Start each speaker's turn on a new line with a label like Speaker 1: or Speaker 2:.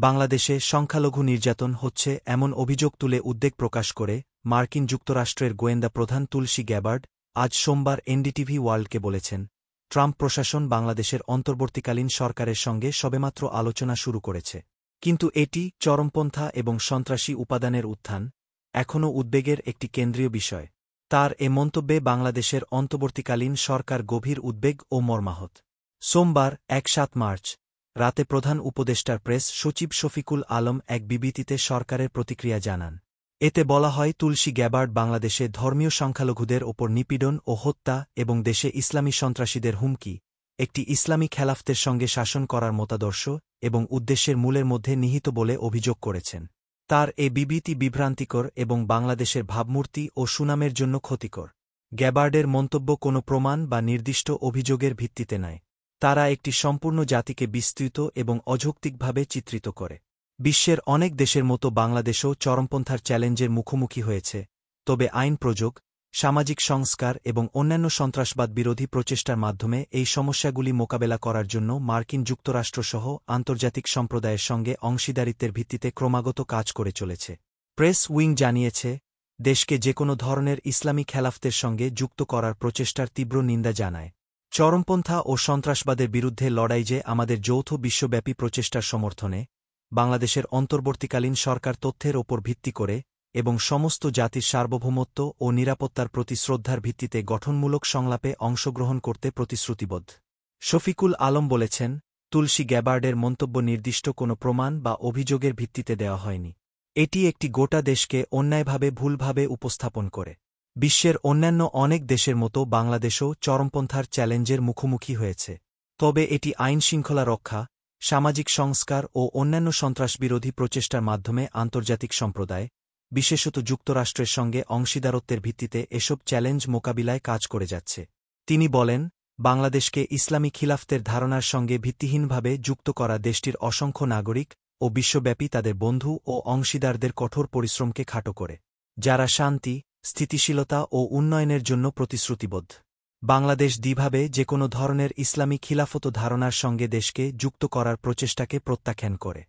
Speaker 1: বাংলাদেশে সংখ্যালঘু নির্যাতন হচ্ছে এমন অভিযোগ তুলে উদ্বেগ প্রকাশ করে মার্কিন যুক্তরাষ্ট্রের গোয়েন্দা প্রধান তুলসী গ্যাবার্ড আজ সোমবার এনডিটিভি ওয়ার্ল্ডকে বলেছেন, ট্রাম্প প্রশাসন বাংলাদেশের অন্তর্বর্তীকালীন সরকারের সঙ্গে সবেমাত্র আলোচনা শুরু করেছে। কিন্তু এটি চরমপন্থা এবং সন্ত্রাসী উপাদানের উত্থান এখনও উদ্বেগের একটি কেন্দ্রীয় বিষয়। তার এ মন্তব্যে বাংলাদেশের অন্তর্বর্তীকালীন সরকার গভীর উদ্বেগ ও মর্মাহত। সোমবার ১-৭ মার্চ রাতে প্রধান উপদেষ্টার প্রেস সচিব শফিকুল আলম এক বিবৃতিতে সরকারের প্রতিক্রিয়া জানান। এতে বলা হয়, তুলসী গ্যাবার্ড বাংলাদেশে ধর্মীয় সংখ্যালঘুদের ওপর নিপীড়ন ও হত্যা এবং দেশে ইসলামী সন্ত্রাসীদের হুমকি, একটি ইসলামী খেলাফতের সঙ্গে শাসন করার মতাদর্শ এবং উদ্দেশ্যের মূলের মধ্যে নিহিত বলে অভিযোগ করেছেন। তার এ বিবৃতি বিভ্রান্তিকর এবং বাংলাদেশের ভাবমূর্তি ও সুনামের জন্য ক্ষতিকর। গ্যাবার্ডের মন্তব্য কোনো প্রমাণ বা নির্দিষ্ট অভিযোগের ভিত্তিতে নয়। তারা একটি সম্পূর্ণ জাতিকে বিস্তৃত এবং অযৌক্তিকভাবে চিত্রিত করে। বিশ্বের অনেক দেশের মতো বাংলাদেশও চরমপন্থার চ্যালেঞ্জের মুখোমুখি হয়েছে, তবে আইন প্রয়োগ, সামাজিক সংস্কার এবং অন্যান্য সন্ত্রাসবাদ বিরোধী প্রচেষ্টার মাধ্যমে এই সমস্যাগুলি মোকাবেলা করার জন্য মার্কিন যুক্তরাষ্ট্রসহ আন্তর্জাতিক সম্প্রদায়ের সঙ্গে অংশীদারিত্বের ভিত্তিতে ক্রমাগত কাজ করে চলেছে। প্রেস উইং জানিয়েছে, দেশকে যেকোনো ধরনের ইসলামী খেলাফতের সঙ্গে যুক্ত করার প্রচেষ্টার তীব্র নিন্দা জানায়। চরমপন্থা ও সন্ত্রাসবাদের বিরুদ্ধে লড়াই যে আমাদের যৌথ বিশ্বব্যাপী প্রচেষ্টার সমর্থনে বাংলাদেশের অন্তর্বর্তীকালীন সরকার তথ্যের ওপর ভিত্তি করে এবং সমস্ত জাতির সার্বভৌমত্ব ও নিরাপত্তার প্রতি শ্রদ্ধার ভিত্তিতে গঠনমূলক সংলাপে অংশগ্রহণ করতে প্রতিশ্রুতিবদ্ধ। শফিকুল আলম বলেছেন, তুলসী গ্যাবার্ডের মন্তব্য নির্দিষ্ট কোনো প্রমাণ বা অভিযোগের ভিত্তিতে দেওয়া হয়নি। এটি একটি গোটা দেশকে অন্যায়ভাবে ভুলভাবে উপস্থাপন করে। বিশ্বের অন্যান্য অনেক দেশের মতো বাংলাদেশও চরমপন্থার চ্যালেঞ্জের মুখোমুখি হয়েছে, তবে এটি আইনশৃঙ্খলা রক্ষা, সামাজিক সংস্কার ও অন্যান্য সন্ত্রাসবিরোধী প্রচেষ্টার মাধ্যমে আন্তর্জাতিক সম্প্রদায়, বিশেষত যুক্তরাষ্ট্রের সঙ্গে অংশীদারত্বের ভিত্তিতে এসব চ্যালেঞ্জ মোকাবিলায় কাজ করে যাচ্ছে। তিনি বলেন, বাংলাদেশকে ইসলামী খিলাফতের ধারণার সঙ্গে ভিত্তিহীনভাবে যুক্ত করা দেশটির অসংখ্য নাগরিক ও বিশ্বব্যাপী তাদের বন্ধু ও অংশীদারদের কঠোর পরিশ্রমকে খাটো করে, যারা শান্তি, স্থিতিশীলতা ও উন্নয়নের জন্য প্রতিশ্রুতিবদ্ধ। বাংলাদেশ দ্বিভাবে যেকোনো ধরনের ইসলামী খিলাফত ধারণার সঙ্গে দেশকে যুক্ত করার প্রচেষ্টাকে প্রত্যাখ্যান করে।